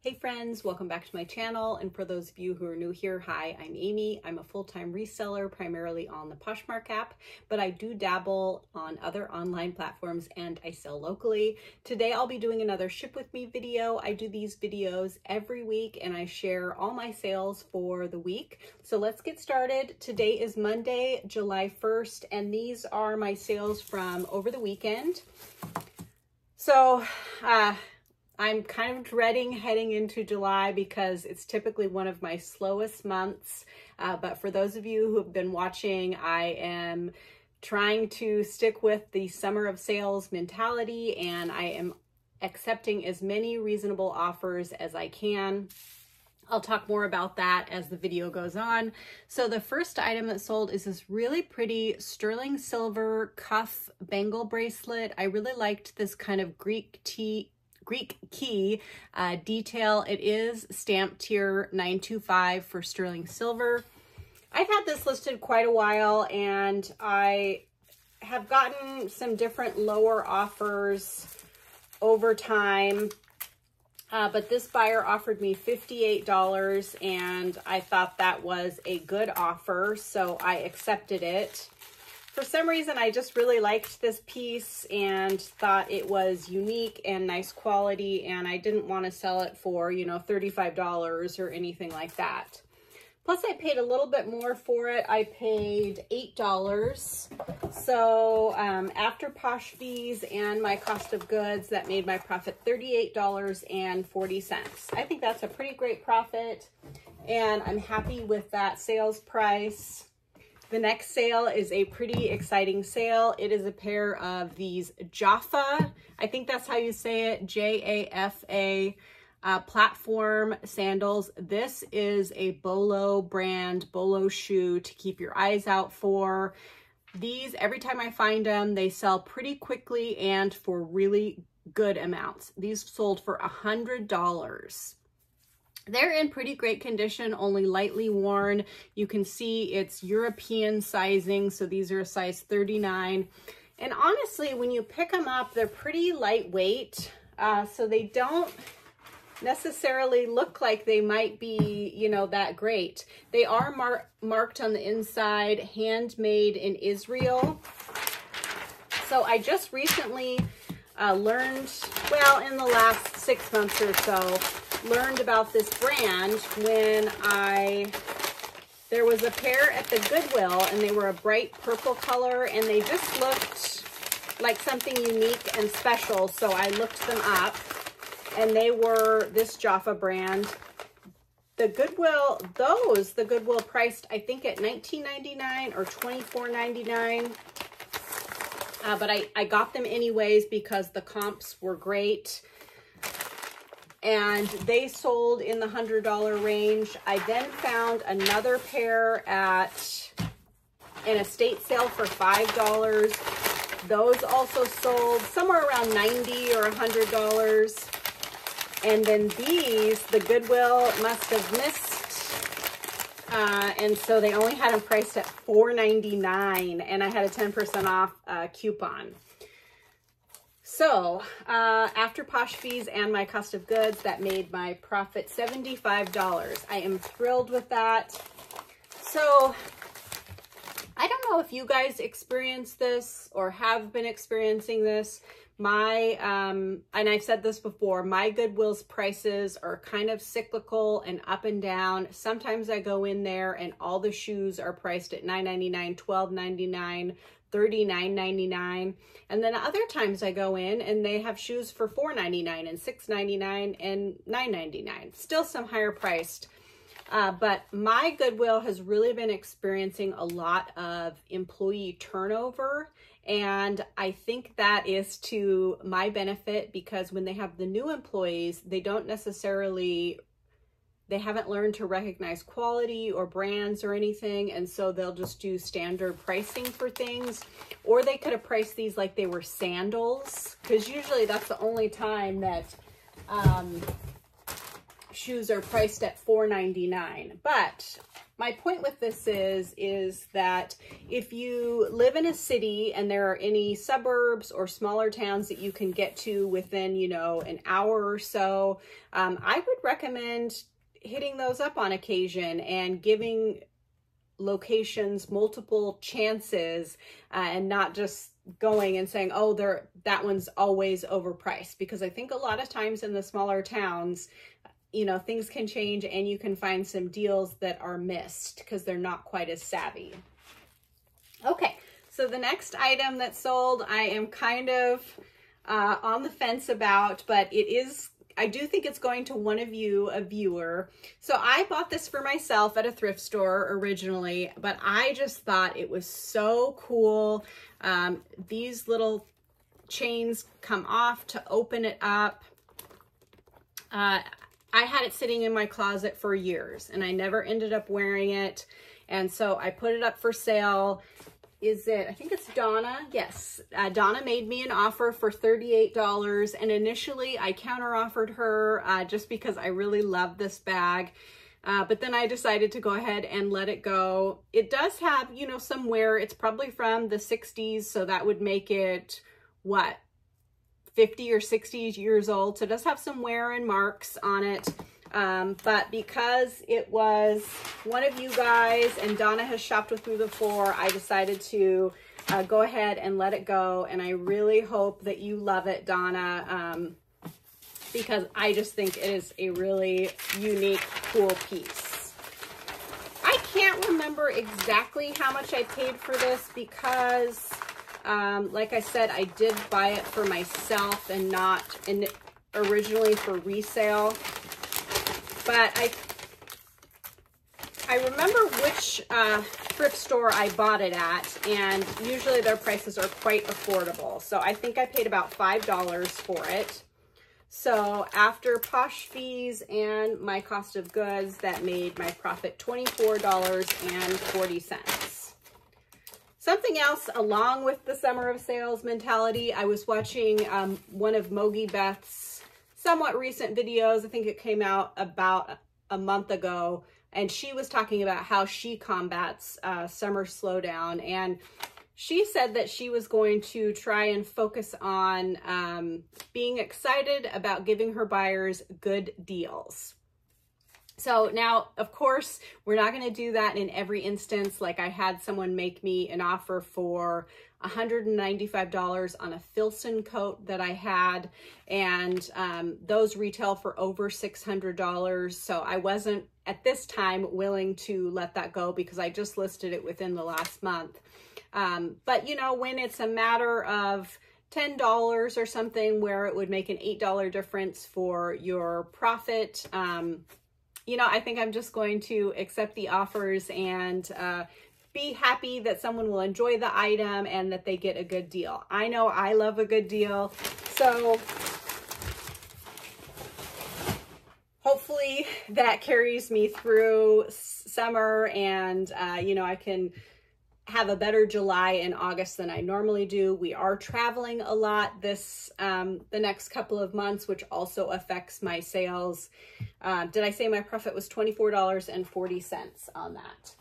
Hey friends, welcome back to my channel. And for those of you who are new here, hi, I'm Amy. I'm a full-time reseller, primarily on the Poshmark app, but I do dabble on other online platforms and I sell locally. Today I'll be doing another Ship With Me video. I do these videos every week and I share all my sales for the week. So let's get started. Today is Monday, July 1st, and these are my sales from over the weekend. So, I'm kind of dreading heading into July because it's typically one of my slowest months. But for those of you who have been watching, I am trying to stick with the summer of sales mentality, and I am accepting as many reasonable offers as I can. I'll talk more about that as the video goes on. So the first item that sold is this really pretty sterling silver cuff bangle bracelet. I really liked this kind of Greek key detail. It is stamped here 925 for sterling silver. I've had this listed quite a while and I have gotten some different lower offers over time. But this buyer offered me $58 and I thought that was a good offer, so I accepted it. For some reason, I just really liked this piece and thought it was unique and nice quality, and I didn't want to sell it for, you know, $35 or anything like that. Plus, I paid a little bit more for it. I paid $8. So after Posh fees and my cost of goods, that made my profit $38.40. I think that's a pretty great profit, and I'm happy with that sales price. The next sale is a pretty exciting sale. It is a pair of these Jaffa, I think that's how you say it, J-A-F-A, platform sandals. This is a Bolo brand, Bolo shoe to keep your eyes out for. These, every time I find them, they sell pretty quickly and for really good amounts. These sold for $100. They're in pretty great condition, only lightly worn. You can see it's European sizing, so these are a size 39. And honestly, when you pick them up, they're pretty lightweight, so they don't necessarily look like they might be, you know, that great. They are marked on the inside, handmade in Israel. So I just recently learned, well, in the last 6 months or so, learned about this brand when there was a pair at the Goodwill and they were a bright purple color and they just looked like something unique and special. So I looked them up and they were this Jaffa brand. The Goodwill, the Goodwill priced, I think, at $19.99 or $24.99. But I got them anyways because the comps were great. And they sold in the $100 range. I then found another pair at an estate sale for $5. Those also sold somewhere around $90 or $100. And then these, the Goodwill must have missed. And so they only had them priced at $4.99, and I had a 10% off coupon. So after Posh fees and my cost of goods, that made my profit $75. I am thrilled with that. So I don't know if you guys experience this or have been experiencing this. And I've said this before, my Goodwill's prices are kind of cyclical and up and down. Sometimes I go in there and all the shoes are priced at $9.99, $12.99, $39.99, and then other times I go in and they have shoes for $4.99 and $6.99 and $9.99, still some higher priced. But my Goodwill has really been experiencing a lot of employee turnover, and I think that is to my benefit because when they have the new employees, they haven't learned to recognize quality or brands or anything, and so they'll just do standard pricing for things. Or they could have priced these like they were sandals, because usually that's the only time that shoes are priced at $4.99. But my point with this is that if you live in a city and there are any suburbs or smaller towns that you can get to within, you know, an hour or so, I would recommend hitting those up on occasion and giving locations multiple chances, and not just going and saying, oh, that one's always overpriced. Because I think a lot of times in the smaller towns, you know, things can change and you can find some deals that are missed because they're not quite as savvy. Okay, so the next item that sold, I am kind of on the fence about, but I do think it's going to one of you, a viewer. So I bought this for myself at a thrift store originally, but I just thought it was so cool. These little chains come off to open it up. I had it sitting in my closet for years and I never ended up wearing it. And so I put it up for sale. I think it's Donna. Yes. Donna made me an offer for $38. And initially I counter offered her just because I really love this bag. But then I decided to go ahead and let it go. It does have, you know, some wear. It's probably from the 60s. So that would make it, what, 50 or 60 years old. So it does have some wear and marks on it. But because it was one of you guys and Donna has shopped with me before, I decided to go ahead and let it go. And I really hope that you love it, Donna, because I just think it is a really unique, cool piece. I can't remember exactly how much I paid for this because, like I said, I did buy it for myself and not originally for resale. But I remember which thrift store I bought it at, and usually their prices are quite affordable. So I think I paid about $5 for it. So after Posh fees and my cost of goods, that made my profit $24.40. Something else along with the summer of sales mentality, I was watching one of Mogi Beth's somewhat recent videos. I think it came out about a month ago, and she was talking about how she combats summer slowdown. And she said that she was going to try and focus on being excited about giving her buyers good deals. So now, of course, we're not going to do that in every instance. Like I had someone make me an offer for $195 on a Filson coat that I had, and those retail for over $600. So I wasn't at this time willing to let that go because I just listed it within the last month. But you know, when it's a matter of $10 or something where it would make an $8 difference for your profit, you know, I think I'm just going to accept the offers and be happy that someone will enjoy the item and that they get a good deal. I know I love a good deal. So hopefully that carries me through summer, and, you know, I can have a better July and August than I normally do. We are traveling a lot the next couple of months, which also affects my sales. Did I say my profit was $24.40 on that?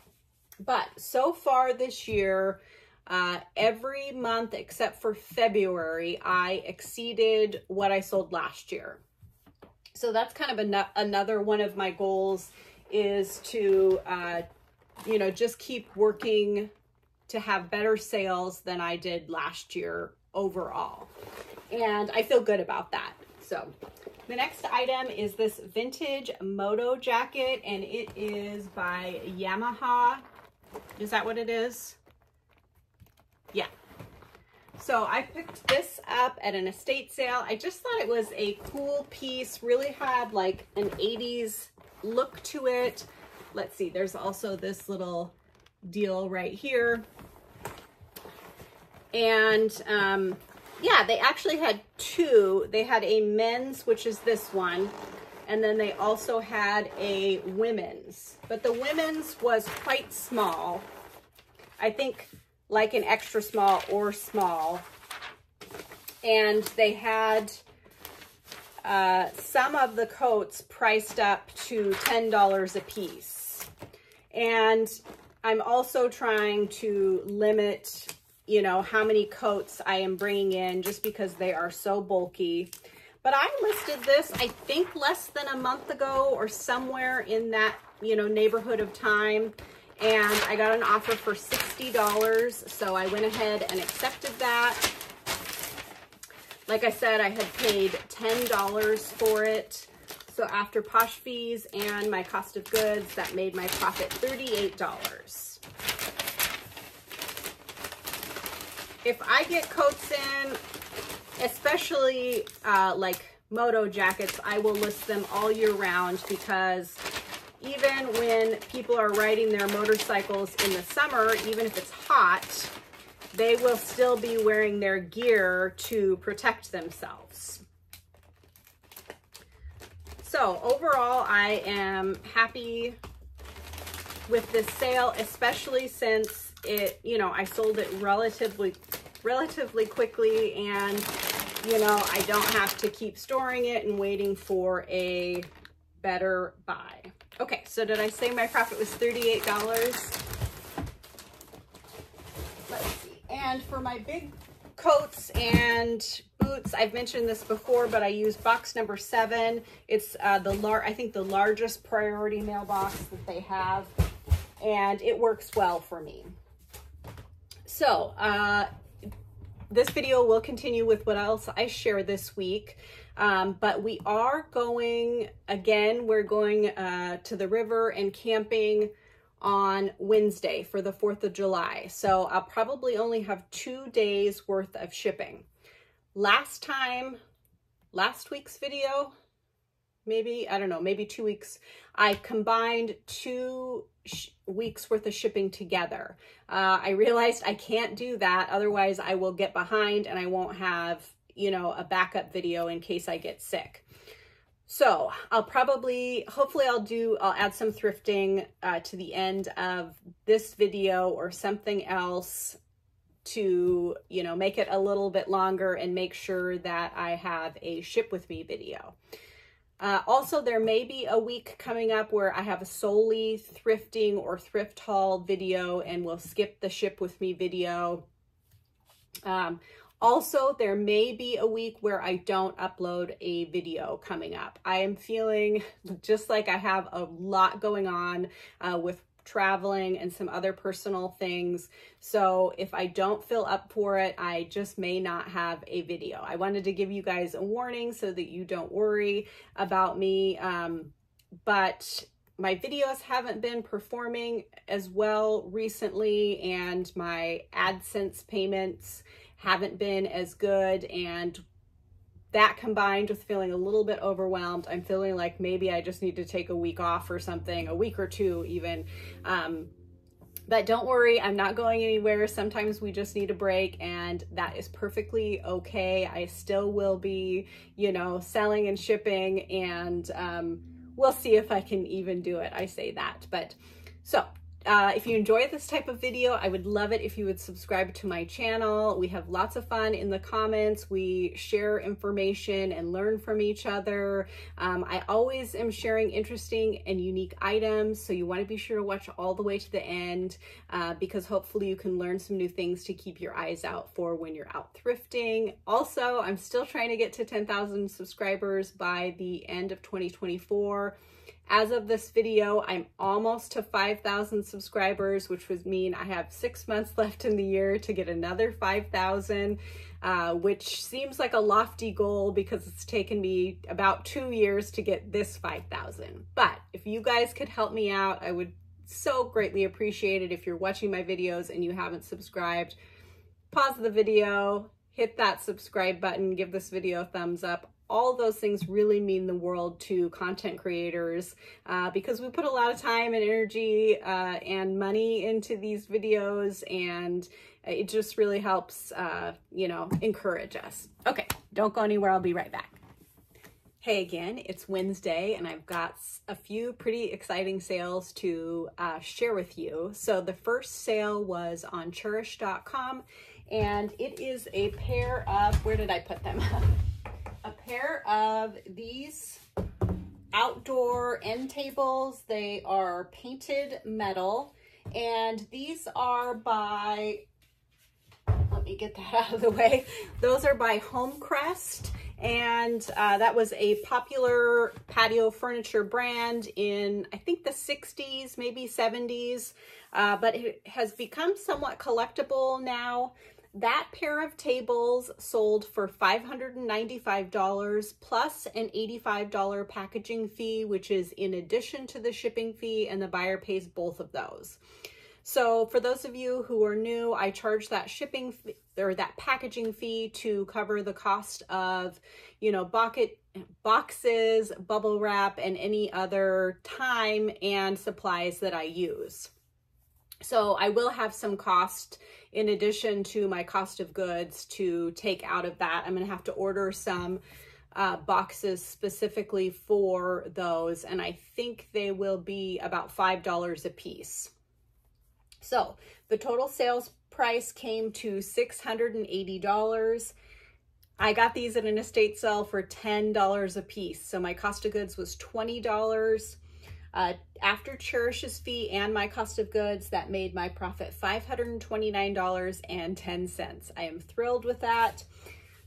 But so far this year, every month except for February, I exceeded what I sold last year. So that's kind of another one of my goals, is to, you know, just keep working to have better sales than I did last year overall. And I feel good about that. So the next item is this vintage moto jacket, and it is by Yamaha. Is that what it is? Yeah. So I picked this up at an estate sale. I just thought it was a cool piece, really had like an 80s look to it. Let's see, there's also this little deal right here. And yeah, they actually had two. They had a men's, which is this one, and then they also had a women's. But the women's was quite small. I think like an extra small or small. And they had some of the coats priced up to $10 a piece. And I'm also trying to limit, you know, how many coats I am bringing in just because they are so bulky. But I listed this, I think, less than a month ago or somewhere in that, you know, neighborhood of time. And I got an offer for $60. So I went ahead and accepted that. Like I said, I had paid $10 for it. So after posh fees and my cost of goods, that made my profit $38. If I get coats in, especially like moto jackets, I will list them all year round, because even when people are riding their motorcycles in the summer, even if it's hot, they will still be wearing their gear to protect themselves. So overall, I am happy with this sale, especially since it, you know, I sold it relatively quickly, and, you know, I don't have to keep storing it and waiting for a better buy. Okay, so did I say my profit was $38? Let's see. And for my big coats and boots, I've mentioned this before, but I use box number 7. It's I think the largest priority mailbox that they have, and it works well for me. So this video will continue with what else I share this week, but we are going, again, we're going to the river and camping on Wednesday for the 4th of July. So I'll probably only have 2 days worth of shipping. Last week's video, maybe, I don't know, maybe 2 weeks, I combined 2 weeks worth of shipping together. I realized I can't do that. Otherwise I will get behind and I won't have, you know, a backup video in case I get sick. So I'll probably, hopefully I'll add some thrifting to the end of this video or something else to, you know, make it a little bit longer and make sure that I have a ship with me video. Also, there may be a week coming up where I have a solely thrifting or thrift haul video, and we'll skip the ship with me video. Also, there may be a week where I don't upload a video coming up. I am feeling just like I have a lot going on with traveling and some other personal things. So if I don't feel up for it, I just may not have a video. I wanted to give you guys a warning so that you don't worry about me. But my videos haven't been performing as well recently, and my AdSense payments haven't been as good, and that combined with feeling a little bit overwhelmed, I'm feeling like maybe I just need to take a week off or something, a week or 2 even. But don't worry, I'm not going anywhere. Sometimes we just need a break, and that is perfectly okay. I still will be, you know, selling and shipping, and we'll see if I can even do it. I say that. But so if you enjoy this type of video, I would love it if you would subscribe to my channel. We have lots of fun in the comments. We share information and learn from each other. I always am sharing interesting and unique items, so you want to be sure to watch all the way to the end, because hopefully you can learn some new things to keep your eyes out for when you're out thrifting. Also, I'm still trying to get to 10,000 subscribers by the end of 2024. As of this video, I'm almost to 5,000 subscribers, which would mean I have 6 months left in the year to get another 5,000, which seems like a lofty goal because it's taken me about 2 years to get this 5,000. But if you guys could help me out, I would so greatly appreciate it. If you're watching my videos and you haven't subscribed, pause the video, hit that subscribe button, give this video a thumbs up. All those things really mean the world to content creators because we put a lot of time and energy and money into these videos, and it just really helps, you know, encourage us. Okay, don't go anywhere. I'll be right back. Hey again, it's Wednesday, and I've got a few pretty exciting sales to share with you. So the first sale was on Chairish.com, and it is a pair of, where did I put them? A pair of these outdoor outdoor end tables. They are painted metal, and these are by, let me get that out of the way. Those are by Homecrest, and that was a popular patio furniture brand in, I think, the 60s, maybe 70s, but it has become somewhat collectible now. That pair of tables sold for $595 plus an $85 packaging fee, which is in addition to the shipping fee, and the buyer pays both of those. So for those of you who are new, I charge that shipping fee, or that packaging fee, to cover the cost of, you know, boxes, bubble wrap, and any other time and supplies that I use. So I will have some cost in addition to my cost of goods to take out of that. I'm going to have to order some boxes specifically for those, and I think they will be about $5 a piece. So the total sales price came to $680. I got these at an estate sale for $10 a piece. So my cost of goods was $20. After Chairish's fee and my cost of goods, that made my profit $529.10. I am thrilled with that.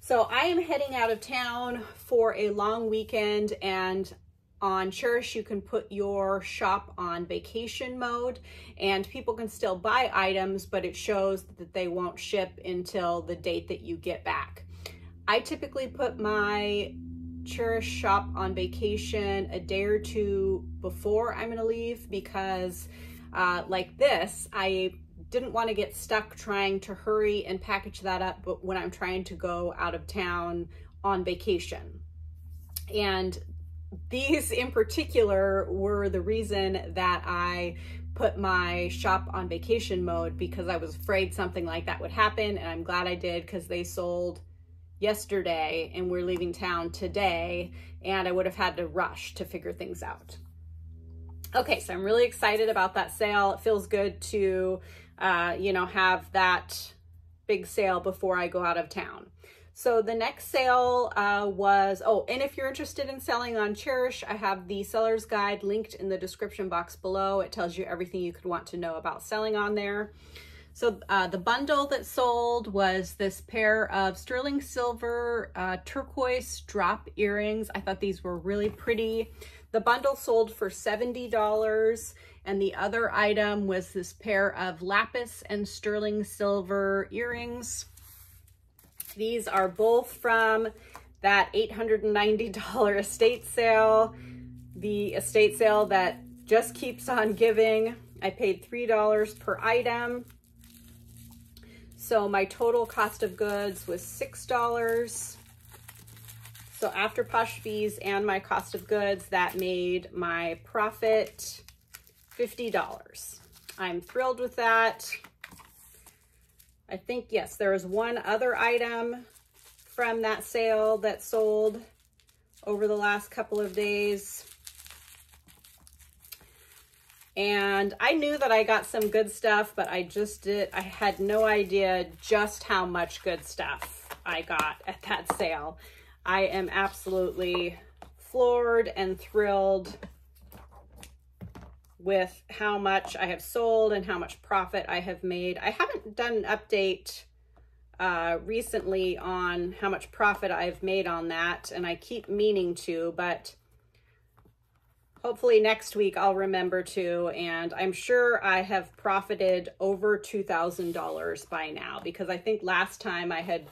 So I am heading out of town for a long weekend, and on Chairish, you can put your shop on vacation mode, and people can still buy items, but it shows that they won't ship until the date that you get back. I typically put my Chairish shop on vacation a day or two before I'm gonna leave, because like this, I didn't want to get stuck trying to hurry and package that up but when I'm trying to go out of town on vacation. And these in particular were the reason that I put my shop on vacation mode, because I was afraid something like that would happen, and I'm glad I did, because they sold yesterday and we're leaving town today, and I would have had to rush to figure things out. Okay, so I'm really excited about that sale. It feels good to, you know, have that big sale before I go out of town. So the next sale was, oh, and if you're interested in selling on Chairish, I have the seller's guide linked in the description box below. It tells you everything you could want to know about selling on there. So the bundle that sold was this pair of sterling silver turquoise drop earrings. I thought these were really pretty. The bundle sold for $70, and the other item was this pair of lapis and sterling silver earrings. These are both from that $890 estate sale, the estate sale that just keeps on giving. I paid $3 per item. So my total cost of goods was $6. So after Posh fees and my cost of goods, that made my profit $50. I'm thrilled with that. I think, yes, there was one other item from that sale that sold over the last couple of days. And I knew that I got some good stuff, but I had no idea just how much good stuff I got at that sale. I am absolutely floored and thrilled with how much I have sold and how much profit I have made. I haven't done an update recently on how much profit I've made on that, and I keep meaning to, but hopefully next week I'll remember to, and I'm sure I have profited over $2,000 by now, because I think last time I had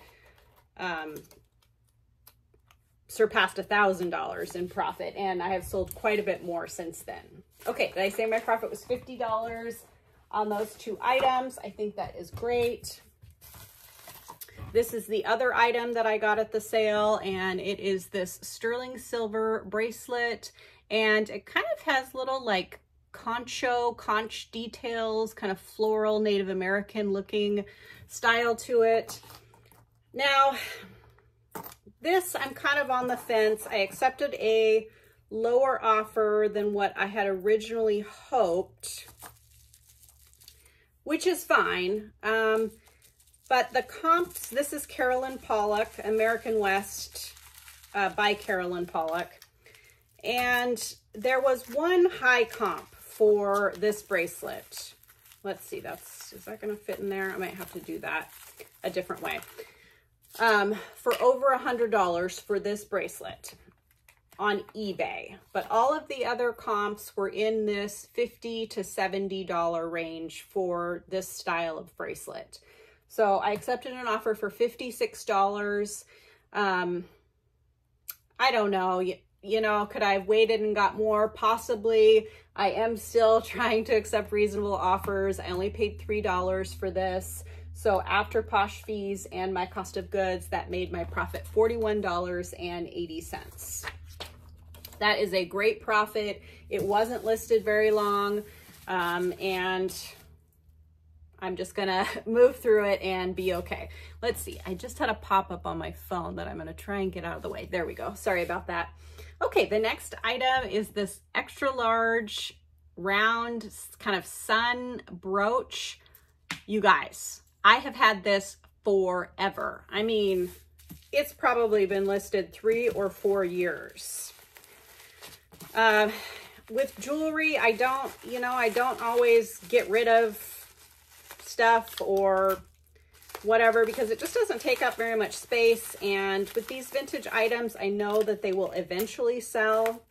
surpassed $1,000 in profit, and I have sold quite a bit more since then. Okay, did I say my profit was $50 on those two items? I think that is great. This is the other item that I got at the sale, and it is this sterling silver bracelet, and it kind of has little like conch details, kind of floral Native American looking style to it. Now, this, I'm kind of on the fence. I accepted a lower offer than what I had originally hoped, which is fine. But the comps, this is Carolyn Pollock, American West by Carolyn Pollock. And there was one high comp for this bracelet. Let's see, is that gonna fit in there? I might have to do that a different way. For over $100 for this bracelet on eBay. But all of the other comps were in this $50 to $70 range for this style of bracelet. So I accepted an offer for $56. I don't know, you know, could I have waited and got more? Possibly. I am still trying to accept reasonable offers. I only paid $3 for this. So after Posh fees and my cost of goods, that made my profit $41.80. That is a great profit. It wasn't listed very long, and I'm just gonna move through it and be okay. Let's see, I just had a pop-up on my phone that I'm gonna try and get out of the way. There we go, sorry about that. Okay, the next item is this extra large round kind of sun brooch. You guys, I have had this forever. I mean, it's probably been listed 3 or 4 years. With jewelry, I don't always get rid of stuff or whatever because it just doesn't take up very much space. And with these vintage items, I know that they will eventually sell.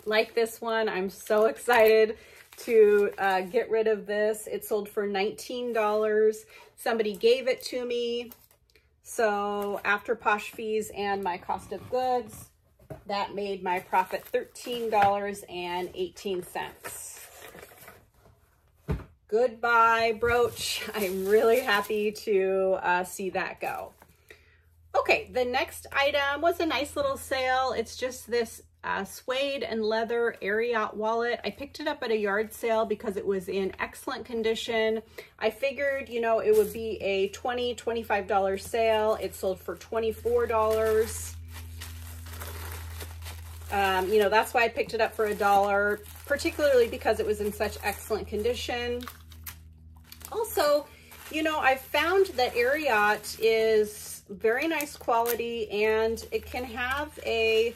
Like this one, I'm so excited to get rid of this. It sold for $19. Somebody gave it to me. So after Posh fees and my cost of goods, that made my profit $13.18. Goodbye, brooch. I'm really happy to see that go. Okay, the next item was a nice little sale. It's just this suede and leather Ariat wallet. I picked it up at a yard sale because it was in excellent condition. I figured, you know, it would be a $20, $25 sale. It sold for $24. You know, that's why I picked it up for $1, particularly because it was in such excellent condition. Also, you know, I've found that Ariat is very nice quality and it can have a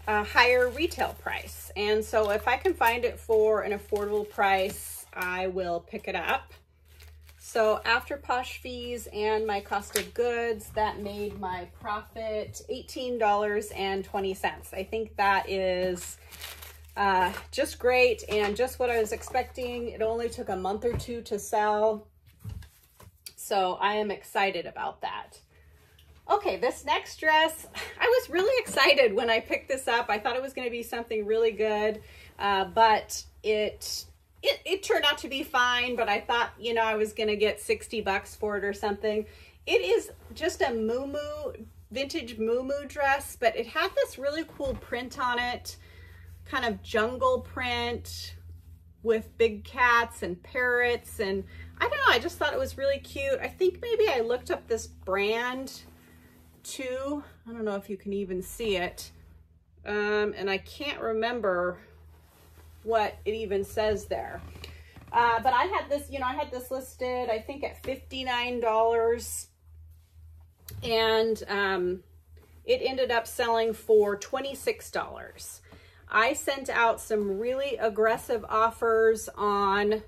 higher retail price. And so if I can find it for an affordable price, I will pick it up. So after Posh fees and my cost of goods, that made my profit $18.20. I think that is just great and just what I was expecting. It only took a month or two to sell. So I am excited about that. Okay, this next dress, I was really excited when I picked this up. I thought it was going to be something really good, but it turned out to be fine, but I thought, you know, I was going to get 60 bucks for it or something. It is just a vintage muumuu dress, but it had this really cool print on it, kind of jungle print with big cats and parrots. And I don't know, I just thought it was really cute. I think maybe I looked up this brand too. I don't know if you can even see it. And I can't remember what it even says there. But I had this, you know, I had this listed, I think at $59, and it ended up selling for $26. I sent out some really aggressive offers on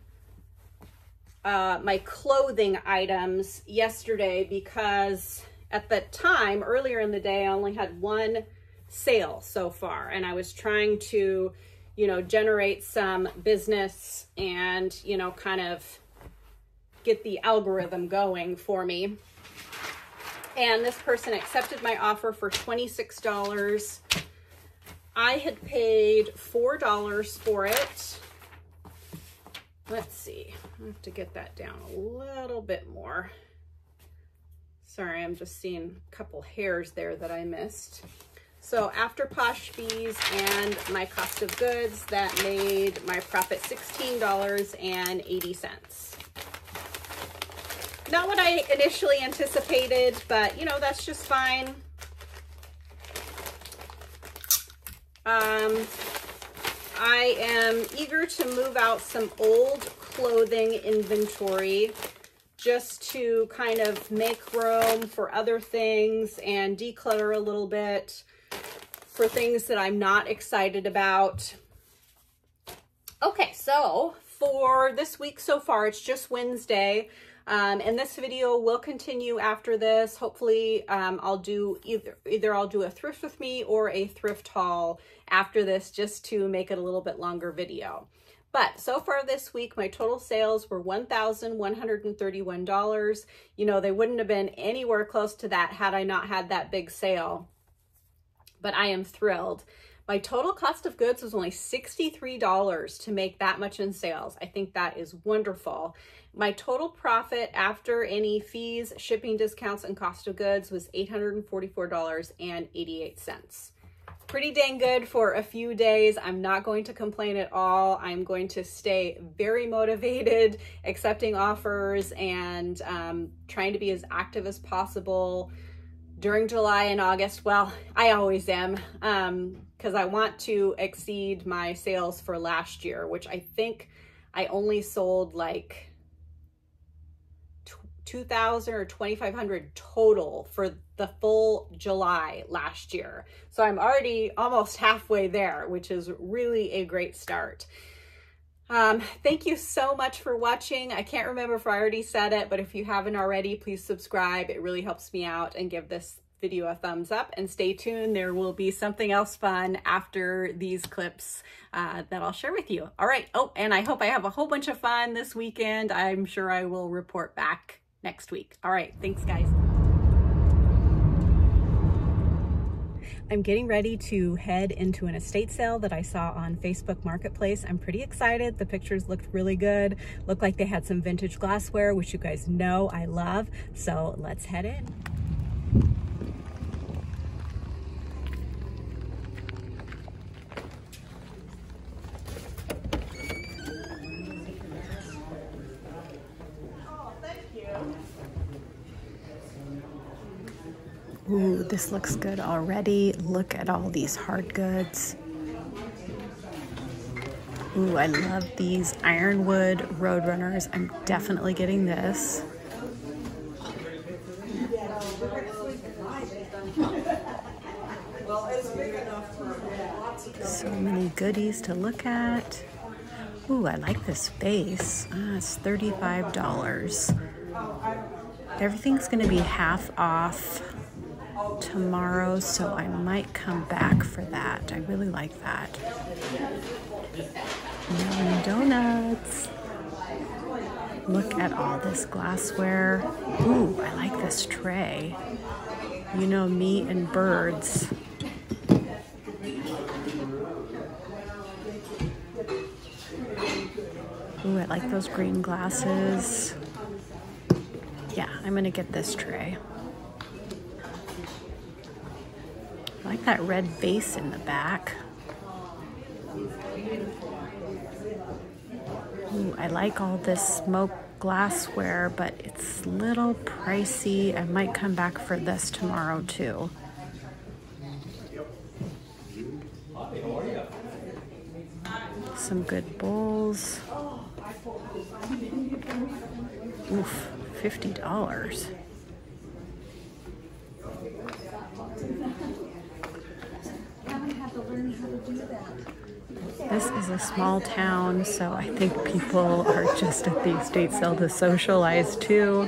my clothing items yesterday because at the time, earlier in the day, I only had one sale so far, and I was trying to, you know, generate some business and, you know, kind of get the algorithm going for me. And this person accepted my offer for $26. I had paid $4 for it. Let's see, I have to get that down a little bit more. Sorry, I'm just seeing a couple hairs there that I missed. So after Posh fees and my cost of goods, that made my profit $16.80. Not what I initially anticipated, but you know, that's just fine. I am eager to move out some old clothing inventory just to kind of make room for other things and declutter a little bit. for things that I'm not excited about. Okay, so for this week so far, it's just Wednesday. And this video will continue after this. Hopefully, I'll do either I'll do a thrift with me or a thrift haul after this, just to make it a little bit longer video. But so far this week, my total sales were $1,131. You know, they wouldn't have been anywhere close to that had I not had that big sale, but I am thrilled. My total cost of goods was only $63 to make that much in sales. I think that is wonderful. My total profit after any fees, shipping discounts, and cost of goods was $844.88. Pretty dang good for a few days. I'm not going to complain at all. I'm going to stay very motivated, accepting offers, and trying to be as active as possible during July and August. Well, I always am, because I want to exceed my sales for last year, which I think I only sold like 2,000 or 2,500 total for the full July last year. So I'm already almost halfway there, which is really a great start. Thank you so much for watching. I can't remember if I already said it, but if you haven't already, please subscribe. It really helps me out, and give this video a thumbs up, and stay tuned. There will be something else fun after these clips that I'll share with you. All right. Oh, and I hope I have a whole bunch of fun this weekend. I'm sure I will report back next week. All right. Thanks, guys. I'm getting ready to head into an estate sale that I saw on Facebook Marketplace. I'm pretty excited. The pictures looked really good. Looked like they had some vintage glassware, which you guys know I love. So let's head in. Ooh, this looks good already. Look at all these hard goods. Ooh, I love these ironwood Roadrunners. I'm definitely getting this. So many goodies to look at. Ooh, I like this vase. It's $35. Everything's gonna be half off tomorrow, so I might come back for that. I really like that. Yum donuts. Look at all this glassware. Ooh, I like this tray. You know me and birds. Ooh, I like those green glasses. Yeah, I'm gonna get this tray. I like that red vase in the back. Ooh, I like all this smoked glassware, but it's a little pricey. I might come back for this tomorrow too. Some good bowls. Oof, $50. This is a small town, so I think people are just at the estate sale to socialize too.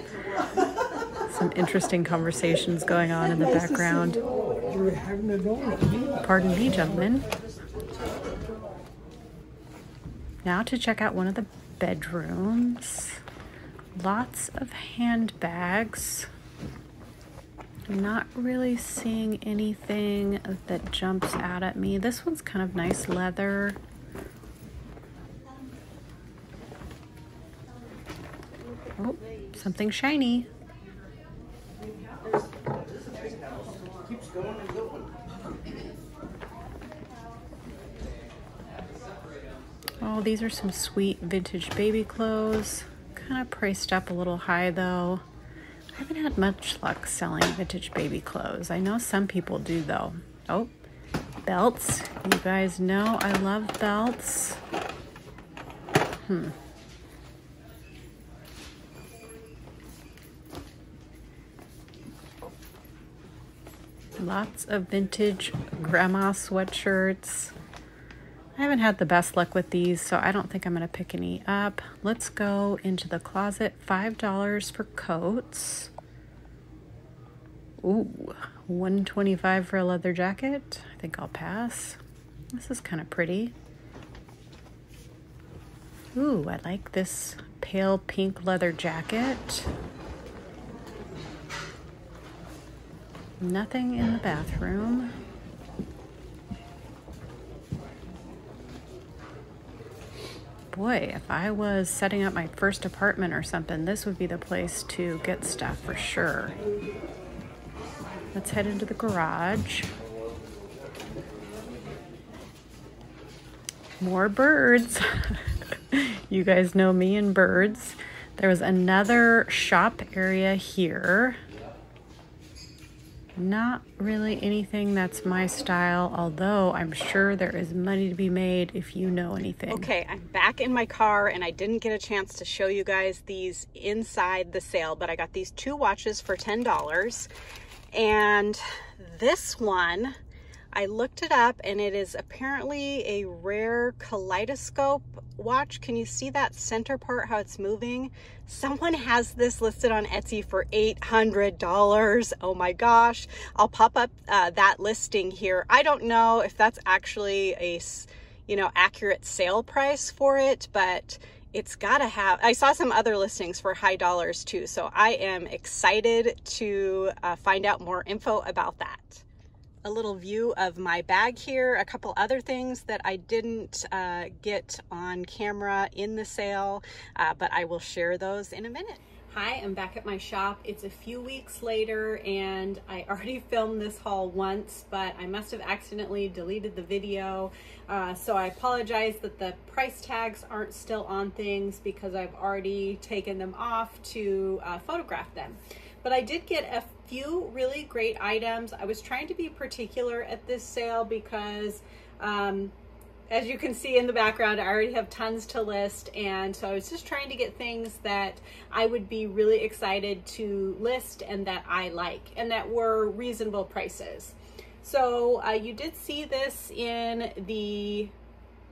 Some interesting conversations going on in the background. Pardon me, gentlemen. Now to check out one of the bedrooms. Lots of handbags. I'm not really seeing anything that jumps out at me. This one's kind of nice leather. Oh, something shiny. Oh, these are some sweet vintage baby clothes. Kind of priced up a little high though. I haven't had much luck selling vintage baby clothes. I know some people do though. Oh, belts. You guys know I love belts. Lots of vintage grandma sweatshirts. I haven't had the best luck with these, so I don't think I'm gonna pick any up. Let's go into the closet. $5 for coats. Ooh, $125 for a leather jacket. I think I'll pass. This is kind of pretty. Ooh, I like this pale pink leather jacket. Nothing in the bathroom. Boy, if I was setting up my first apartment or something, this would be the place to get stuff for sure. Let's head into the garage. More birds. You guys know me and birds. There was another shop area here. Not really anything that's my style, although I'm sure there is money to be made if you know anything. Okay, I'm back in my car and I didn't get a chance to show you guys these inside the sale, but I got these 2 watches for $10. And this one, I looked it up and it is apparently a rare kaleidoscope watch. Can you see that center part, how it's moving? Someone has this listed on Etsy for $800. Oh my gosh. I'll pop up that listing here. I don't know if that's actually a, accurate sale price for it, but it's gotta have, I saw some other listings for high dollars too. So I am excited to find out more info about that. A little view of my bag here, a couple other things that I didn't get on camera in the sale, but I will share those in a minute. Hi, I'm back at my shop. It's a few weeks later and I already filmed this haul once, but I must have accidentally deleted the video. So I apologize that the price tags aren't still on things because I've already taken them off to photograph them. But I did get a few really great items. I was trying to be particular at this sale because as you can see in the background, I already have tons to list, and so I was just trying to get things that I would be really excited to list and that I like and that were reasonable prices. So you did see this in the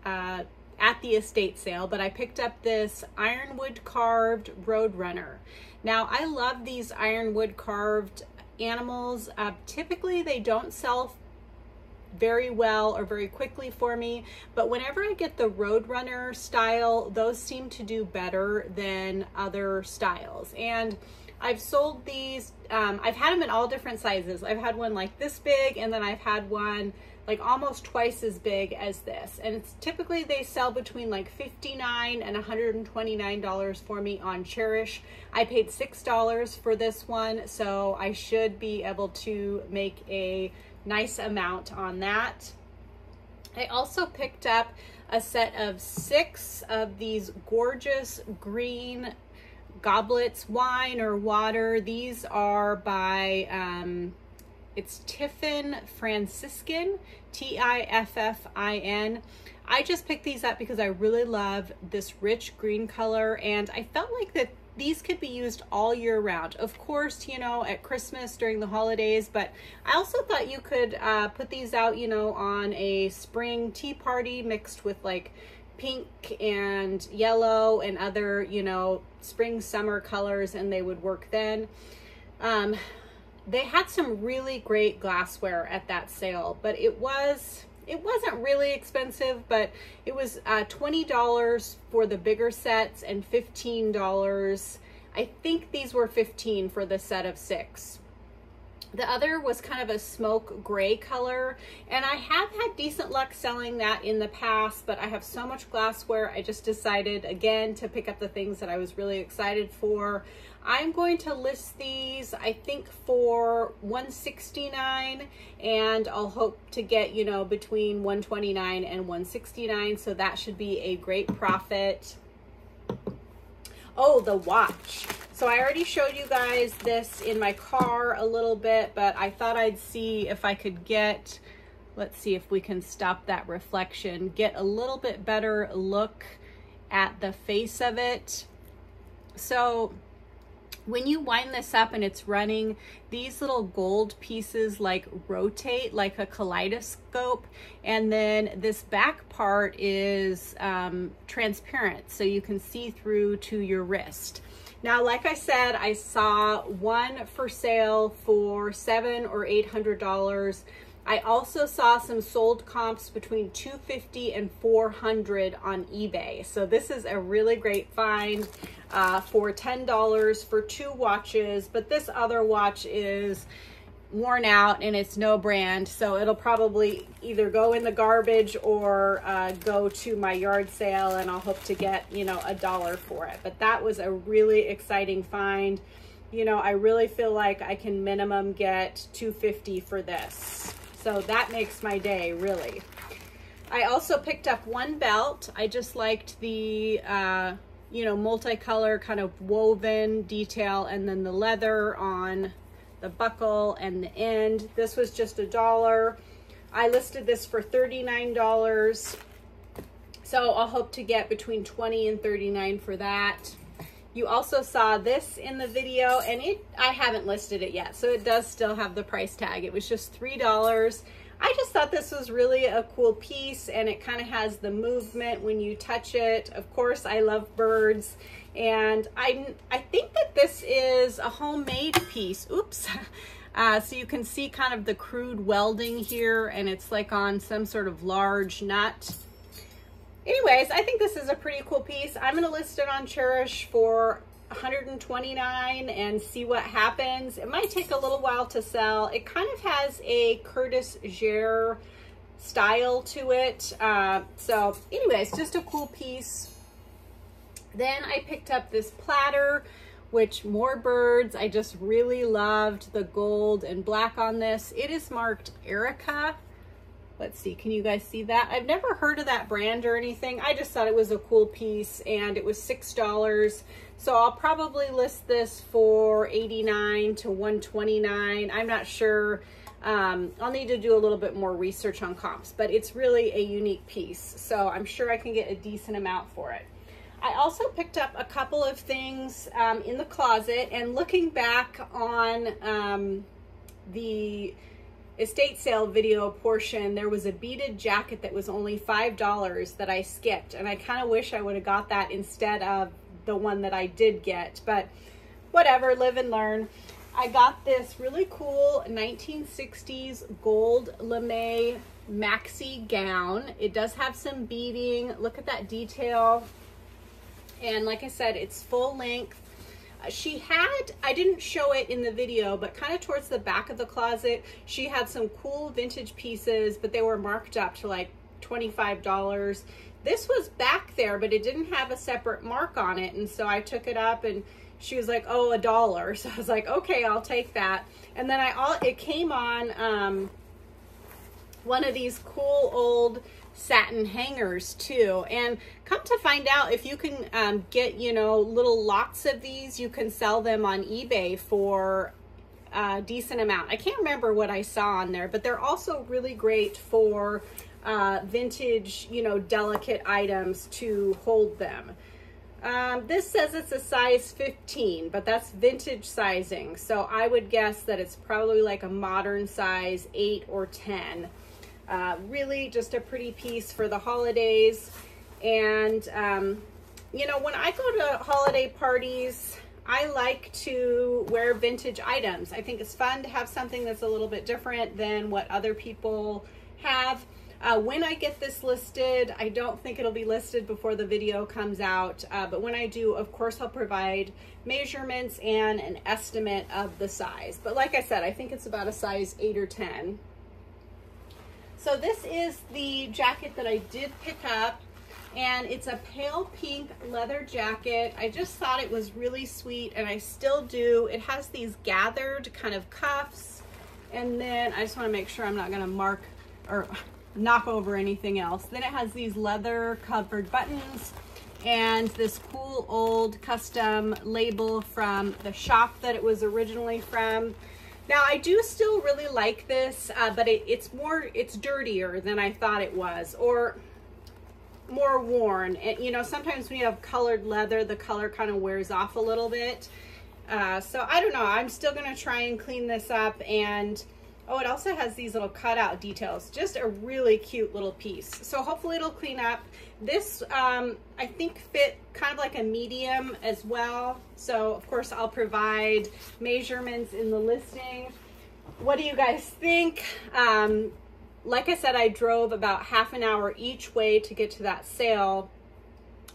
at the estate sale, but I picked up this ironwood carved Roadrunner. Now I love these ironwood carved animals. Typically they don't sell very well or very quickly for me, but whenever I get the Roadrunner style, those seem to do better than other styles. And I've sold these, I've had them in all different sizes. I've had one like this big, and then I've had one like almost twice as big as this. And it's typically they sell between like $59 and $129 for me on Chairish. I paid $6 for this one, so I should be able to make a nice amount on that. I also picked up a set of 6 of these gorgeous green goblets, wine or water. These are by it's Tiffin Franciscan, Tiffin. I just picked these up because I really love this rich green color, and I felt like that these could be used all year round. Of course, at Christmas during the holidays, but I also thought you could put these out, on a spring tea party mixed with like pink and yellow and other, spring summer colors, and they would work then. They had some really great glassware at that sale, but it wasn't really expensive, but it was $20 for the bigger sets and $15. I think these were $15 for the set of 6. The other was kind of a smoke gray color, and I have had decent luck selling that in the past, but I have so much glassware, I just decided again to pick up the things that I was really excited for. I'm going to list these, I think, for $169, and I'll hope to get, between $129 and $169, so that should be a great profit. Oh, the watch. So I already showed you guys this in my car a little bit, but I thought I'd see if I could get, let's see if we can stop that reflection, get a little bit better look at the face of it. So When you wind this up and it's running, these little gold pieces like rotate like a kaleidoscope, and then this back part is transparent, so you can see through to your wrist. Now, like I said, I saw one for sale for $700 or $800. I also saw some sold comps between $250 and $400 on eBay. So this is a really great find for $10 for 2 watches, but this other watch is worn out and it's no brand, so it'll probably either go in the garbage or go to my yard sale, and I'll hope to get, you know, $1 for it. But that was a really exciting find. You know, I really feel like I can minimum get $250 for this. So that makes my day, really. I also picked up one belt. I just liked the, you know, multicolor kind of woven detail, and then the leather on the buckle and the end. This was just $1. I listed this for $39. So I'll hope to get between $20 and $39 for that. You also saw this in the video, and I haven't listed it yet, so it does still have the price tag. It was just $3. I just thought this was really a cool piece, and it kind of has the movement when you touch it. Of course, I love birds, and I think that this is a homemade piece. Oops. So you can see kind of the crude welding here, and it's like on some sort of large nut. Anyways, I think this is a pretty cool piece. I'm going to list it on Chairish for $129 and see what happens. It might take a little while to sell. It kind of has a Curtis Gere style to it. So anyways, just a cool piece. Then I picked up this platter, which more birds. I just really loved the gold and black on this. It is marked Erica. Let's see, can you guys see that? I've never heard of that brand or anything. I just thought it was a cool piece, and it was $6. So I'll probably list this for $89 to $129. I'm not sure. I'll need to do a little bit more research on comps, but it's really a unique piece. So I'm sure I can get a decent amount for it. I also picked up a couple of things in the closet, and looking back on the estate sale video portion, there was a beaded jacket that was only $5 that I skipped, and I kind of wish I would have got that instead of the one that I did get, but whatever, live and learn. I got this really cool 1960s gold lame maxi gown. It does have some beading. Look at that detail, and like I said, it's full length. She had, I didn't show it in the video, but kind of towards the back of the closet, she had some cool vintage pieces, but they were marked up to like $25. This was back there, but it didn't have a separate mark on it. And so I took it up, and she was like, oh, $1. So I was like, okay, I'll take that. And then it came on one of these cool old satin hangers too, and come to find out, if you can get, you know, little lots of these, you can sell them on eBay for a decent amount. I can't remember what I saw on there, but they're also really great for vintage, you know, delicate items to hold them. This says it's a size 15, but that's vintage sizing, so I would guess that it's probably like a modern size 8 or 10. Really just a pretty piece for the holidays. And you know, when I go to holiday parties, I like to wear vintage items. I think it's fun to have something that's a little bit different than what other people have. When I get this listed, I don't think it'll be listed before the video comes out, but when I do, of course, I'll provide measurements and an estimate of the size. But like I said, I think it's about a size 8 or 10. So this is the jacket that I did pick up, and it's a pale pink leather jacket. I just thought it was really sweet, and I still do. It has these gathered kind of cuffs, and then I just want to make sure I'm not going to mark or knock over anything else. Then it has these leather covered buttons and this cool old custom label from the shop that it was originally from. Now, I do still really like this, but it's dirtier than I thought it was, or more worn. And, you know, sometimes when you have colored leather, the color kind of wears off a little bit. So I don't know, I'm still gonna try and clean this up. And oh, it also has these little cutout details, just a really cute little piece. So hopefully it'll clean up. This I think fit kind of like a medium as well. So of course I'll provide measurements in the listing. What do you guys think? Like I said, I drove about half an hour each way to get to that sale,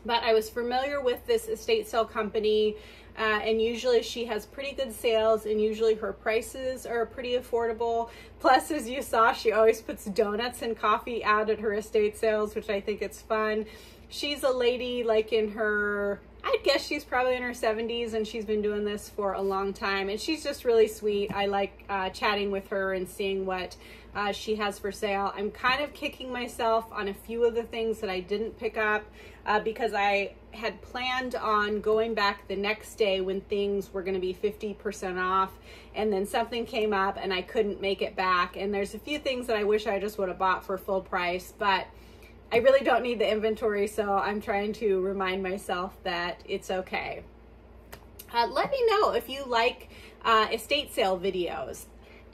but I was familiar with this estate sale company. And usually she has pretty good sales, and usually her prices are pretty affordable. Plus, as you saw, she always puts donuts and coffee out at her estate sales, which I think it's fun. She's a lady like in her, I guess she's probably in her 70s, and she's been doing this for a long time. And she's just really sweet. I like chatting with her and seeing what she has for sale. I'm kind of kicking myself on a few of the things that I didn't pick up because I had planned on going back the next day when things were going to be 50% off, and then something came up and I couldn't make it back. And there's a few things that I wish I just would have bought for full price, but I really don't need the inventory, so I'm trying to remind myself that it's okay. Let me know if you like estate sale videos.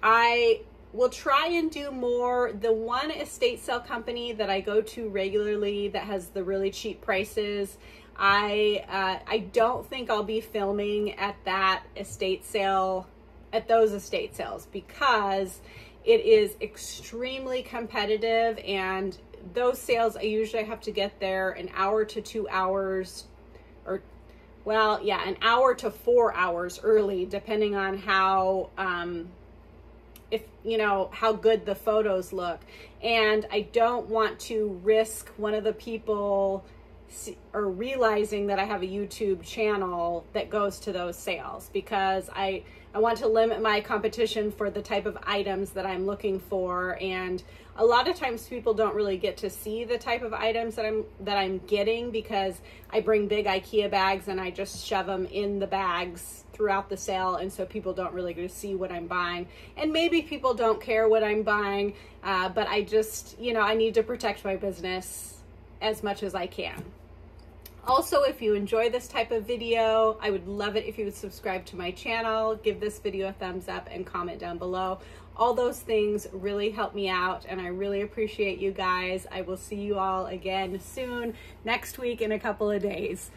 I will try and do more. The one estate sale company that I go to regularly that has the really cheap prices, I don't think I'll be filming at that estate sale, at those estate sales, because it is extremely competitive, and those sales I usually have to get there an hour to 2 hours, or well, yeah, an hour to 4 hours early, depending on how if you know how good the photos look. And I don't want to risk one of the people or realizing that I have a YouTube channel that goes to those sales, because I want to limit my competition for the type of items that I'm looking for. And a lot of times people don't really get to see the type of items that I'm getting, because I bring big IKEA bags and I just shove them in the bags throughout the sale, and so people don't really get to see what I'm buying. And maybe people don't care what I'm buying, but I just, you know, I need to protect my business as much as I can. Also, if you enjoy this type of video, I would love it if you would subscribe to my channel, give this video a thumbs up, and comment down below. All those things really help me out, and I really appreciate you guys. I will see you all again soon, next week in a couple of days.